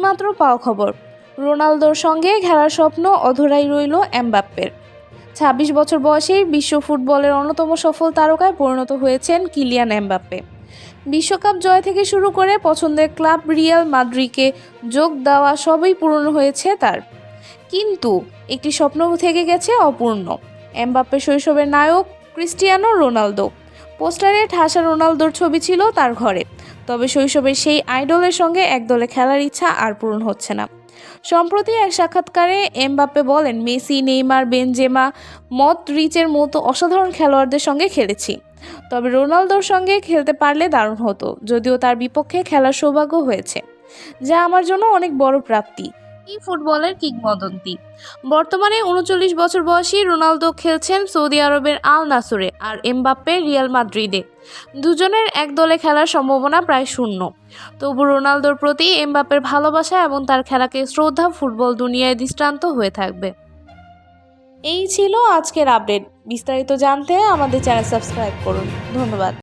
মাত্র পাওয়া খবর, রোনালদোর সঙ্গে খেলার স্বপ্ন অধরাই রইল এমবাপ্পের। ২৬ বছর বয়সেই বিশ্ব ফুটবলের অন্যতম সফল তারকায় পরিণত হয়েছেন কিলিয়ান এমবাপ্পে। বিশ্বকাপ জয় থেকে শুরু করে পছন্দের ক্লাব রিয়াল মাদ্রিদকে যোগ দেওয়া সবই পূরণ হয়েছে তার। কিন্তু একটি স্বপ্ন থেকে গেছে অপূর্ণ। এমবাপ্পে শৈশবের নায়ক ক্রিস্টিয়ানো রোনালদো। পোস্টারে ঠাসা রোনালদোর ছবি ছিল তার ঘরে। তবে শৈশবের সেই আইডলের সঙ্গে একদলে খেলার ইচ্ছা আর পূরণ হচ্ছে না। সম্প্রতি এক সাক্ষাৎকারে এমবাপ্পে বলেন, মেসি, নেইমার, বেনজেমা, মডরিচের মতো অসাধারণ খেলোয়াড়দের সঙ্গে খেলেছি। তবে রোনালদোর সঙ্গে খেলতে পারলে দারুণ হতো, যদিও তার বিপক্ষে খেলার সৌভাগ্য হয়েছে, যা আমার জন্য অনেক বড় প্রাপ্তি। এই ফুটবলের কিংবদন্তি। বর্তমানে ৩৯ বছর বয়সী রোনালদো খেলছেন সৌদি আরবের আল নাসরে আর এমবাপ্পে রিয়াল মাদ্রিদে। দুজনের এক দলে খেলার সম্ভাবনা প্রায় শূন্য। তবু রোনালদোর প্রতি এমবাপ্পের ভালোবাসা এবং তার খেলাকে শ্রদ্ধা ফুটবল দুনিয়ায় দৃষ্টান্ত হয়ে থাকবে। এই ছিল আজকের আপডেট। বিস্তারিত জানতে আমাদের চ্যানেল সাবস্ক্রাইব করুন। ধন্যবাদ।